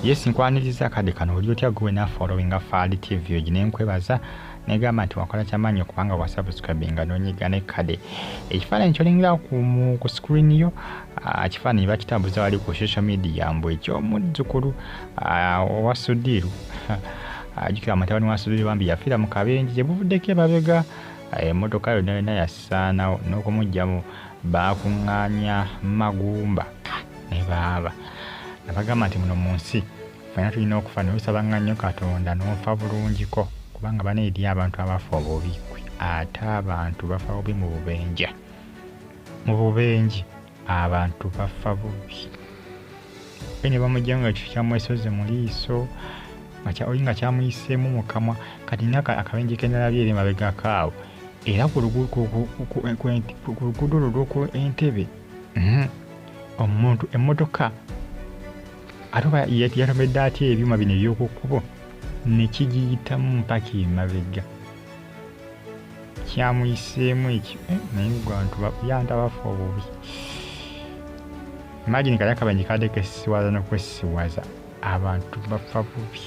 Yes nkwaniriza kade kano oli otya gwe na following Fali TV ogine nkwebaza negamba nti wakola kyamanyi okubanga wa subscribinga nonyiga ne kade ekifaananyi kyolingira ku screen yo kifaananyi bakitambuza wali ku social media mbu ekyomuzzukulu wa Sudiru ajukira mutabani wa Sudiru bambi yafiira mu kabenje gye buvuddeko emabega emmotoka yonna yasaana n'okumugyamu bakuŋŋaanya magumba ne baaba nabagamba nti muno mu nsi fena tulina okufa n'osabanga nnyo Katonda n'ofa bulungiko kubanga bana eri abantu abafa obubi ate abantu bafa bubi mu bubenje abantu bafa bubi ne bamugyamu nga ekifo kyamwesoze mu liiso nga kyamuyiseemu mu kamwa kati nina akabenje kendalabye eri mabega kaawo era ku luguudo lw'oku Entebbe omuntu emmotoka ate yatomedde atya ebyuma bino eby'oku kkubo ne kigiyitamu mpaka emabega kyamuyiseemu ekyo naye gwantu yanta bafa obubi imagine kali akabenje kadde kesiwaza n'okwesiwaza abantu bafa bubi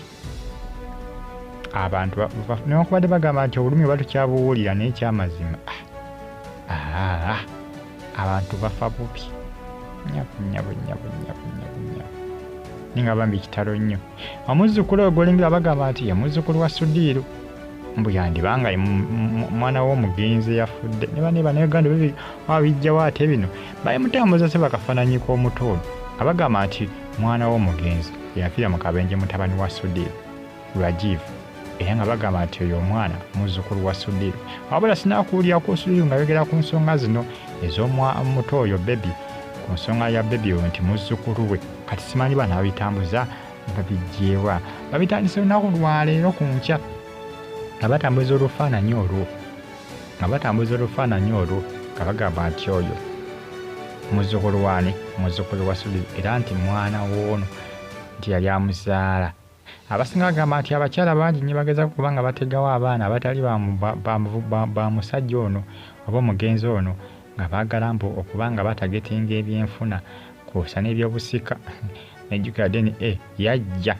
abantu newankubadde bagamba nti olulimi batukyabuwulira naye kyamazima abantu bafa bubi nyabu ninga bambi kitalo nnyo omuzzukulu ogwo olingira bagamba nti ye muzzukulu wa Sudiru mbu yandibanga mwana w'omugenzi yafudde ne bane bannayuganda babijjawo ate bino bayimutambuza se bakafaananyi k'omutoolo abagamba nti mwana w'omugenzi yafiira mu kabenje mutabani wa Sudiru Rajiv era nga bagamba nti oyo omwana muzzukulu wa Sudiru wabula sinaakuwulirako Sudiru nga yogera ku nsonga zino ez'omuto oyo bebi ku nsonga ya bebi oyo nti muzzukulu we kati simanyi bana babitambuza babijjeewa babitandise olunaku lwaleero ku nkya nga batambuza olufaananyi olwo nga bagamba nti oyo muzzukulu wa Sudiru era nti mwana w'ono nti yali amuzaala abasinga bagamba nti abakyala bangi nnyo bageza kuba nga bategawo abaana abatali ba musajja ono oba omugenzi ono nga baagala mbu okuba nga batagetinga ebyenfuna kwosa n'ebyobusika nejjukira DNA yajja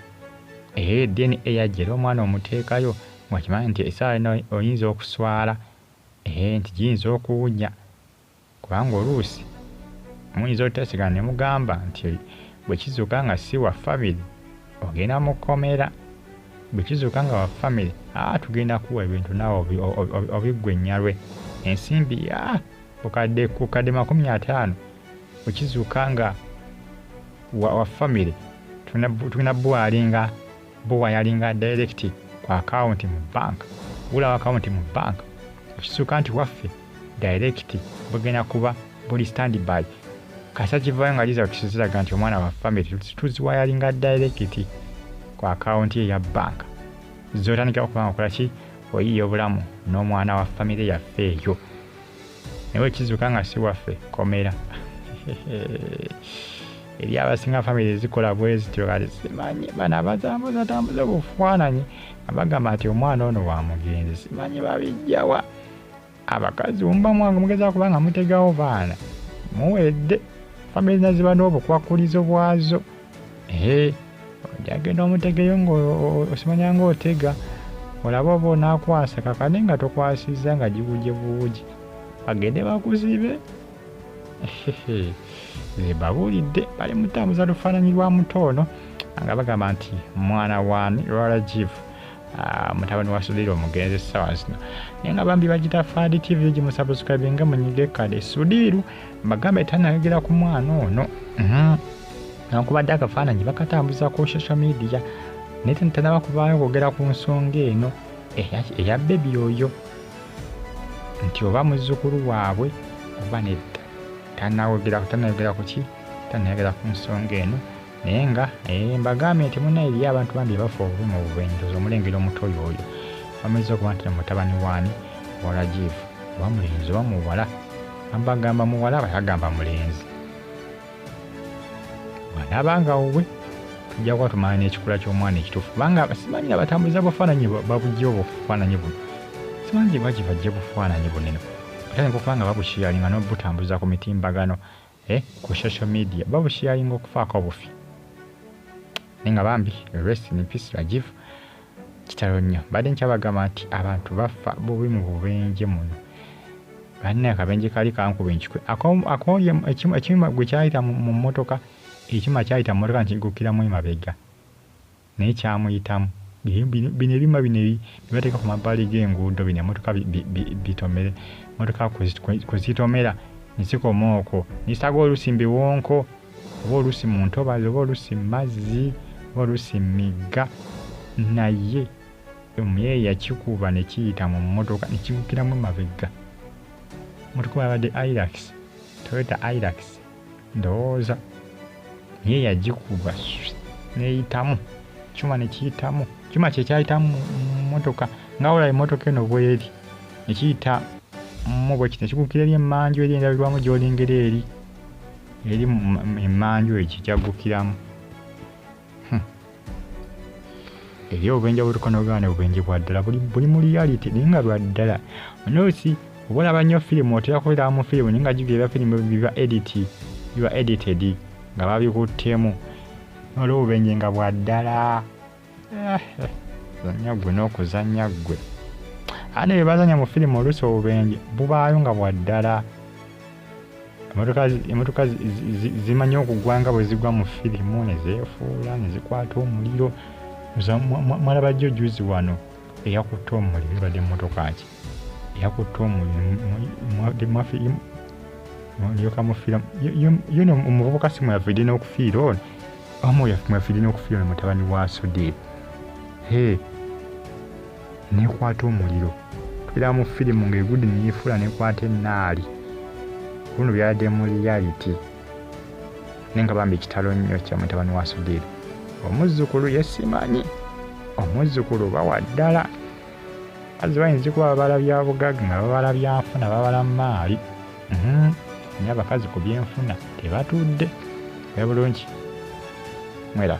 DNA yajja era omwana omuteekayo ngakimanyi nti essaawa eno oyinza okuswala nti giyinza okuwunya kubanga oluusi muyinza otesigana ne mugamba nti bwe kizuuka nga si wa family ogenda mukomera bwe kizuuka nga wa family tugenda kuwa ebintu naawe obiggwennyalwe ensimbi ku kadde 50 bwe kizuuka nga wa family tulina buwa yalinga direct ku akawunti mu bank bulawo akawunti mu bank ekisuuka nti waffe direct bugenda kuba buli standby kasa kivayo nga liza okisiziraga nti omwana wa family tuziwa yalinga direct ku akawunti eya bank zotandika okubanga okola ki oyiye obulamu n'omwana wa family yaffe eyo naye ekizuuka nga si waffe komera eri abasinga family ezikola bwezityo kati simanyi bana batambuza bufaananyi abagamba nti omwana ono wa mugenzi simanyi babijjawa abakazi mumbamu mugeza kubanga mutegawo baana muwedde family naziba n'obukwakulizo bwazo ojagenda omutegeyo ng'osimanya ng'otega olaba oba onaakwasa kakane nga tokwasiza nga gibuje buugi bagende bakuzibe babuulidde bali mutambuza lufaananyi lwa muto ono nga bagamba nti mwana wani Rajiv mutabani wa Sudiru omugenzi essaawa zino naye nga bambi bagita Fali TV gimusubscribinga munyige kale Sudiru bagambe tanayogera ku mwana ono nankubadde akafaananyi bakatambuza ku social media naye tanaba kubaayo kwogera ku nsonga eno eya bebi oyo nti oba muzzukulu waabwe oba nedda tanayogera ku nsonga eno naye nga mbagambye nti muna eri abantu bambi bafa obubi mu bubenje omulengera omuto oyo bamaliza okuba nti mutabani waani wa Rajiv oba mulenzi oba muwala ambagamba muwala bayagamba mulenzi bw'anaabanga wuwe tujja kuba tumanya n'ekikula ky'omwana ekituufu kubanga simanyi abatambuza bufaananyi babugyewo bufaananyi buno simanyi bajje bufaananyi bunene ate nkokubanga babushiyalinga n'obutambuza ku mitimbagano ku social media babushiyalinga okufaako obufi nenga bambi rest in peace Rajiv kitalo nnyo. Badde nkyabagamba nti abantu bafa bubi mu bubenje muno. Banne akabenje kali kankuba enchikwe akoye ekima gwe kyayita mu motoka ekima kyayita mu motoka nkigukiramu emabega naye kyamuyitamu bino ebima bibateeka ku mabbali g'enguudo bino emotoka bitomere motoka kuzitomera nisikoma okwo nisaga olusi mbiwonko oba olusi mu ntobazi oba olusi mu mazzi oba olusi mu migga naye omuyeeya kikuba ne kiyita mu motoka ne kigukiramu emabega. Motoka yabadde Hilux, Toyota Hilux ndowooza ye yagikuba neyitamu kyuma ne kiyitamu kyuma kye kyayitamu mu motoka nga olaba emmotoka eno bweri ne kiyita mu bwe kiti kigukira eri emmanju eri endabirwamu gy'olengera eri emmanju ekyo kyagukiramu. Eri obubenje obutukonogane obubenje bwa ddala buli mu reality naye nga lwa ddala onoosi oba olaba nnyo firimu otera kulaba mu firimu naye nga gigira firimu biba edited nga babikuttemu olwo obubenje nga bwa ddala. Zanya gwe n'okuzanya gwe ate bye bazanya mu firimu oluusi obubenje bubaayo nga bwa ddala. Emmotoka zimanyi okugwa nga bwe zigwa mu firimu ne zeefuula ne zikwata omuliro. Mwalaba jjo juzi wano eyakutte omuliro ebadde emmotoka ki eyakutte omuliro mulyoka mufiira yona omuvubuka si mweyafiidde n'okufiira ono omu mweyafiidde n'okufiira ono mutabani wa Sudiri nekwata omuliro tubeera mu firimu ng'egudde neyefuula nekwata ennaali buno byadde mu reality nenga bambi ekitalo nnyo kya mutabani wa Sudiri. Omuzzukulu yesimanyi omuzzukulu bawa ddala bazi bayinza kuba babala bya bugagga nga babala byanfuna babala maali naye abakazi ku byenfuna tebatudde ebulungi mwera